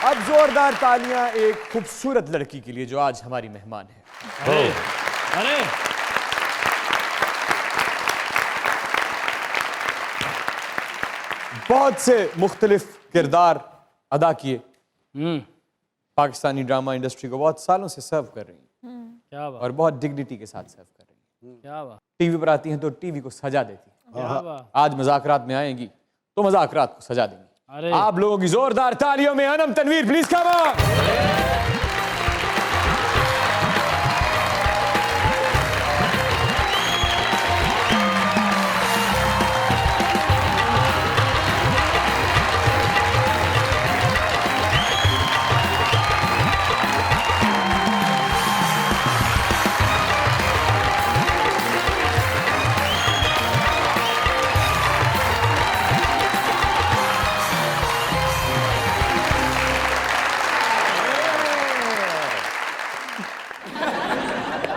अब जोरदार तालियां एक खूबसूरत लड़की के लिए जो आज हमारी मेहमान है। अरे बहुत से मुख्तलिफ किरदार अदा किए, पाकिस्तानी ड्रामा इंडस्ट्री को बहुत सालों से सर्व कर रही हैं। क्या बात, और बहुत डिग्निटी के साथ सर्व कर रही हैं। क्या बात, टीवी पर आती हैं तो टीवी को सजा देती हैं। क्या बात। आज मज़ाकरात में आएंगी तो मज़ाकरात को सजा देंगी। अरे आप लोगों की जोरदार तालियों में Anam Tanveer please come on.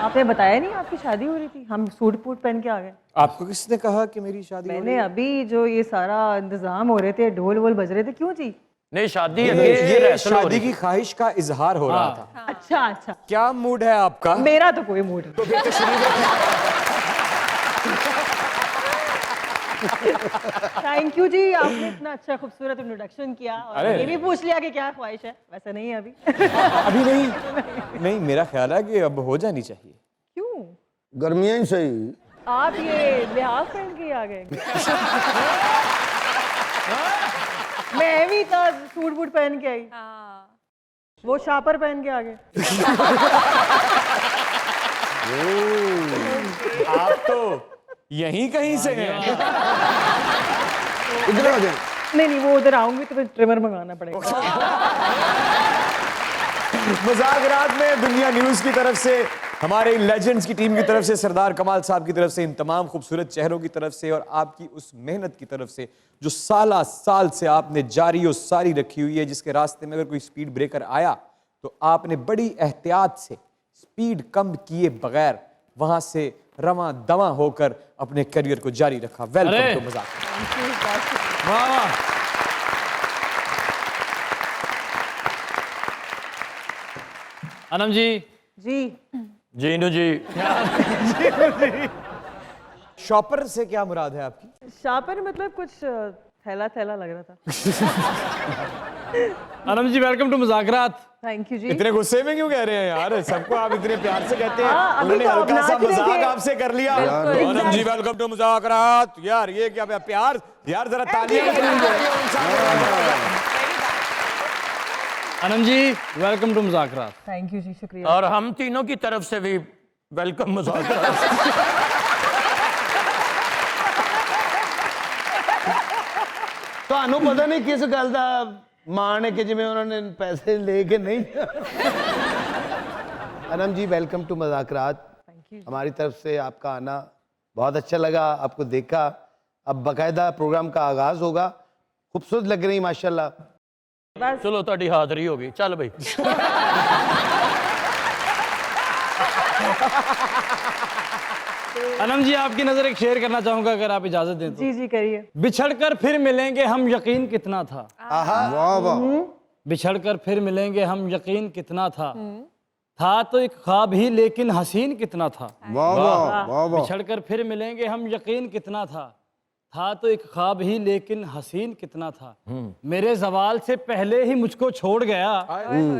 आपने बताया नहीं आपकी शादी हो रही थी, हम सूट बूट पहन के आ गए। आपको किसने कहा कि मेरी शादी हो रही मैंने अभी जो ये सारा इंतजाम हो रहे थे, ढोल वोल बज रहे थे, क्यों जी? नहीं शादी है? ये शादी की ख्वाहिश का इजहार हो रहा था। अच्छा अच्छा, क्या मूड है आपका? मेरा तो कोई मूड नहीं। तो फिर तशरीफ रखिए। थैंक यू जी, आपने इतना अच्छा खूबसूरत इंट्रोडक्शन किया और अरे। ये भी पूछ लिया कि क्या ख्वाहिश है। वैसे नहीं है अभी। अभी नहीं, मेरा ख्याल है कि अब हो जानी चाहिए। क्यों? गर्मियाँ ही सही। आप ये लिहाज पहन के आ गए? मैं भी था सूट बूट पहन के आई, वो शापर पहन के आ गए। आप तो यहीं कहीं से हैं। इधर आ जाए। नहीं, वो उधर आऊंगी तो फिर ट्रिमर मंगाना पड़ेगा। मज़ाकरात में दुनिया न्यूज़ की तरफ से, हमारे लेजेंड्स की टीम की तरफ से, सरदार कमाल साहब की तरफ से, इन तमाम खूबसूरत चेहरों की तरफ से और आपकी उस मेहनत की तरफ से जो साल से आपने जारी और सारी रखी हुई है, जिसके रास्ते में अगर कोई स्पीड ब्रेकर आया तो आपने बड़ी एहतियात से स्पीड कम किए बगैर वहां से रवा दवा होकर अपने करियर को जारी रखा। वेलकम टू मज़ाक। वाह वाह। अनम जी, जी जीनू जी शॉपर से क्या मुराद है आपकी? शापर मतलब कुछ थैला थैला लग रहा था। अनम जी वेलकम टू मुज़ाकरात। थैंक यू जी। इतने गुस्से में क्यों कह रहे हैं यार? सबको आप इतने प्यार से कहते हैं। हाँ, अभी उन्होंने तो आप हल्का सा नाच रहे मजाक थे। आपसे कर लिया। बिल्कुल। अनम जी वेलकम टू मुज़ाकरात। यार ये क्या प्यार यार, जरा तालियां अनम जी वेलकम टू मुज़ाकरात। थैंक यू जी, शुक्रिया। और हम तीनों की तरफ से भी वेलकम मुज़ाकरात। ਤੁਹਾਨੂੰ पता नहीं किस गल का मान है कि जिमें उन्होंने पैसे लेके नहीं। अनम जी वेलकम टू मज़ाकरात। हमारी तरफ से आपका आना बहुत अच्छा लगा, आपको देखा। अब बाकायदा प्रोग्राम का आगाज होगा। खूबसूरत लग रही माशाल्लाह। बस चलो ਤੁਹਾਡੀ ਹਾਜ਼ਰੀ ਹੋ ਗਈ, ਚੱਲ ਬਈ। अनम जी आपकी नजर एक शेयर करना चाहूंगा अगर आप इजाजत दें तो। जी जी करिए। बिछड़कर फिर मिलेंगे हम यकीन कितना था, वाह वाह। बिछड़कर फिर मिलेंगे हम यकीन कितना था तो एक ख्वाब ही लेकिन हसीन कितना था। वाह वाह वाह वाह। बिछड़कर फिर मिलेंगे हम यकीन कितना था तो एक ख्वाब ही लेकिन हसीन कितना था। मेरे जवाल से पहले ही मुझको छोड़ गया,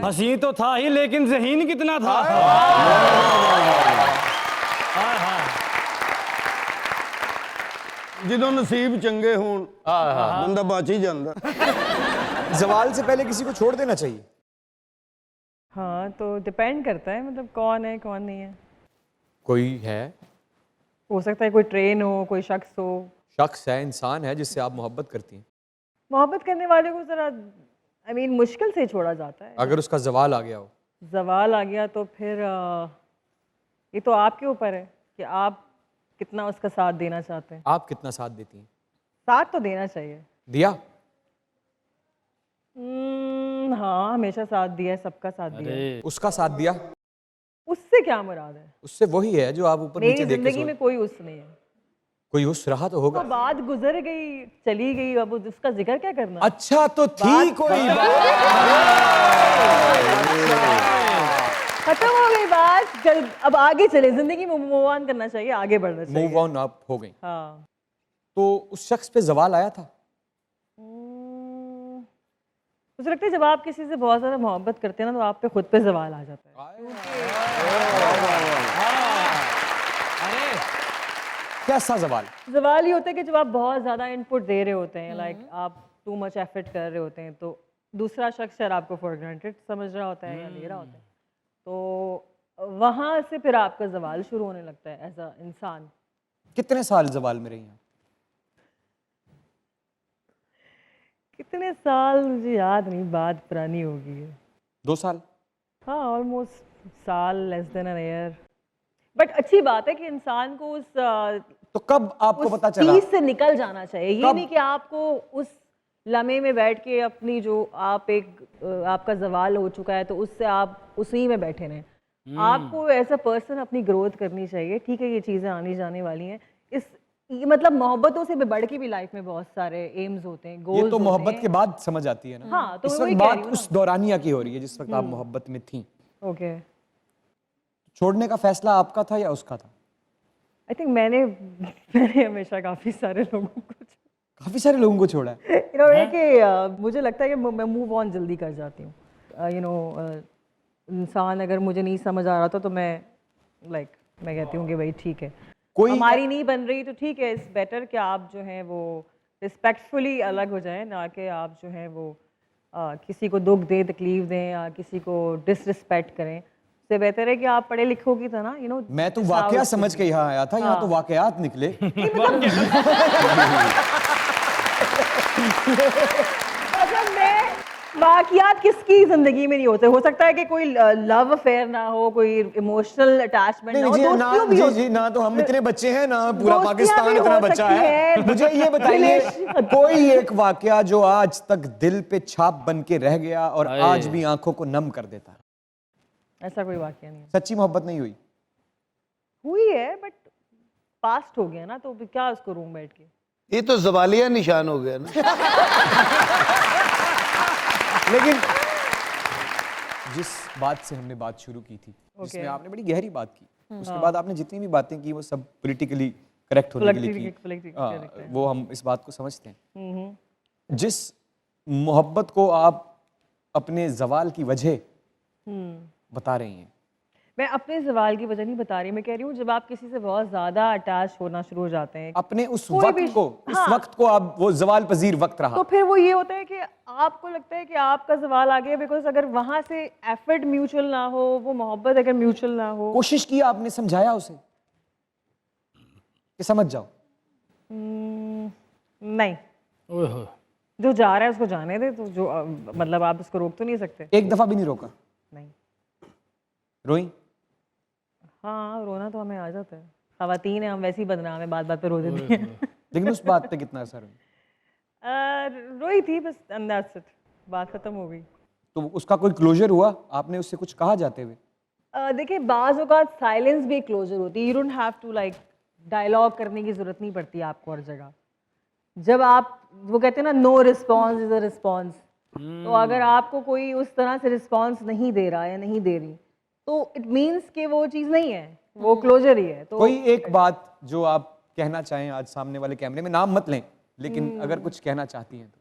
हसीन तो था ही लेकिन ज़हीन कितना था। ਜਦੋਂ नसीब चंगे हों बंदा बच ही जाता। जवाल से पहले किसी को छोड़ देना चाहिए। हाँ तो डिपेंड करता है, मतलब कौन है कौन नहीं है। कोई है, हो सकता है कोई ट्रेन हो, कोई शख्स हो। शख्स है, इंसान है जिससे आप मोहब्बत करती हैं। मोहब्बत करने वाले को जरा मुश्किल से छोड़ा जाता है। अगर उसका जवाल आ गया हो, जवाल आ गया तो फिर ये तो आपके ऊपर है कि आप कितना उसका साथ देना चाहते हैं। आप कितना साथ देती हैं? साथ तो देना चाहिए। दिया? हाँ हमेशा साथ दिया है, सबका साथ दिया है। उसका साथ दिया? उससे क्या मुराद है? उससे वही है जो आप ऊपर मेरी नीचे देख के जिंदगी में कोई उस नहीं है। कोई उस रहा तो होगा। तो बात गुजर गई, चली गई, अब उसका जिक्र क्या करना। अच्छा तो थी कोई बात। चल अब आगे चले, जिंदगी में मूव ऑन करना चाहिए, आगे बढ़ना चाहिए। मूव ऑन आप हो गई, हाँ। तो उस शख्स पे जवाल आया था? मुझे लगता है जब आप किसी से बहुत ज़्यादा मोहब्बत करते हैं ना तो आप पे खुद पे सवाल आ जाता है। कैसा जवाल? सवाल ये होता है कि जब आप बहुत ज़्यादा इनपुट दे रहे होते हैं, लाइक आप टू मच एफर्ट कर रहे होते हैं, तो दूसरा शख्स शायद आपको फॉर ग्रांटेड समझ रहा होता है या ले रहा होता है, तो वहाँ से फिर आपका सवाल शुरू होने लगता है एज अ इंसान। कितने साल जवाल में रही हैं? कितने साल मुझे याद नहीं, बात पुरानी होगी। 2 साल? हाँ, ऑलमोस्ट साल, less than an year. But अच्छी बात है कि इंसान को उस तो कब आपको पता चला? चीज से निकल जाना चाहिए। ये कब? नहीं कि आपको उस लम्हे में बैठ के अपनी जो आप आपका जवाल हो चुका है तो उससे आप उसी में बैठे रहें। आपको एज अ पर्सन अपनी ग्रोथ करनी चाहिए। ठीक है, ये चीज़ें आनी जाने वाली हैं। ये मतलब मोहब्बतों से भी बढ़ के भी लाइफ में बहुत सारे एम्स होते हैं, गोल्स ये तो होते मोहब्बत हैं। के बाद समझ आती है ना। हाँ, तो इस मैं वही वक्त कह बात रही हूँ उस दौरानिया की हो रही है जिस वक्त आप मोहब्बत में थी। ओके, छोड़ने का फैसला आपका था या उसका था? आई थिंक मैंने हमेशा काफ़ी सारे लोगों को काफी सारे लोगों को छोड़ा है। ये कि मुझे लगता है कि मैं मूव ऑन जल्दी कर जाती हूँ। इंसान अगर मुझे नहीं समझ आ रहा था तो मैं मैं कहती हूँ कि भाई ठीक है, हमारी नहीं बन रही तो ठीक है, इट्स बेटर कि आप जो हैं वो रिस्पेक्टफुली अलग हो जाएं, ना कि आप जो हैं वो किसी को दुख दें, तकलीफ दें या किसी को डिसरिस्पेक्ट करें। इससे बेहतर है कि आप पढ़े लिखो की तरह मैं तो वाकया समझ के यहाँ आया था, यहाँ तो वाकयात निकले। मतलब मैं वाकयात किसकी जिंदगी में नहीं होते। हो सकता है कि कोई लव अफेयर ना हो, कोई इमोशनल अटैचमेंट ना हो, दोस्तियों भी जी ना तो हम इतने बच्चे हैं ना पूरा दोस्तियां पाकिस्तान भी इतना हो बच्चा सकती है। है। मुझे ये बताइए कोई एक वाकया जो आज तक दिल पे छाप बन के रह गया और आज भी आंखों को नम कर देता है? ऐसा कोई वाकया नहीं है। सच्ची मोहब्बत नहीं हुई? हुई है बट पास्ट हो गया ना, तो अभी क्या उसको रूम बैठ के। ये तो जवालिया निशान हो गया ना। लेकिन जिस बात से हमने बात शुरू की थी, जिसमें आपने बड़ी गहरी बात की, उसके बाद आपने जितनी भी बातें की वो सब पॉलिटिकली करेक्ट होने के लिए की। वो हम इस बात को समझते हैं। जिस मोहब्बत को आप अपने जवाल की वजह बता रही हैं, मैं अपने सवाल की वजह नहीं बता रही, मैं कह रही हूँ जब आप किसी से बहुत ज्यादा अटैच होना शुरू हो जाते हैं, अपने उस कोई वक्त भी- को उस हाँ। वक्त को आप वो जवाल पजीर वक्त रहा तो फिर वो ये होता है कि आपको लगता है कि आपका सवाल आ गया, बिकॉज अगर वहां से एफर्ट म्यूचुअल ना हो, वो मोहब्बत अगर म्यूचुअल ना हो। कोशिश की आपने, समझाया उसे कि समझ जाओ? नहीं, जो जा रहा है उसको जाने दे, तो जो मतलब आप उसको रोक तो नहीं सकते। एक दफा भी नहीं रोका? नहीं। रोई? हाँ, रोना तो हमें आ जाता है, खवातीन है हम, वैसे ही बदनाम है, बात बात पे रो देती हैं। लेकिन उस बात पे कितना असर हुआ? रोई थी बस, that's it, बात खत्म हो गई। तो उसका कोई क्लोजर हुआ? आपने उससे कुछ कहा जाते हुए? देखिए, बाज़ औक़ात साइलेंस भी एक क्लोजर होती है। You don't have to dialogue करने की जरूरत नहीं पड़ती आपको हर जगह। जब आप वो कहते हैं ना, no response is a response, तो अगर आपको कोई उस तरह से रिस्पॉन्स नहीं दे रहा है, नहीं दे रही, तो इट मीन्स कि वो चीज़ नहीं है, वो क्लोजर ही है। तो कोई एक बात जो आप कहना चाहें आज सामने वाले कैमरे में, नाम मत लें, लेकिन अगर कुछ कहना चाहती हैं तो?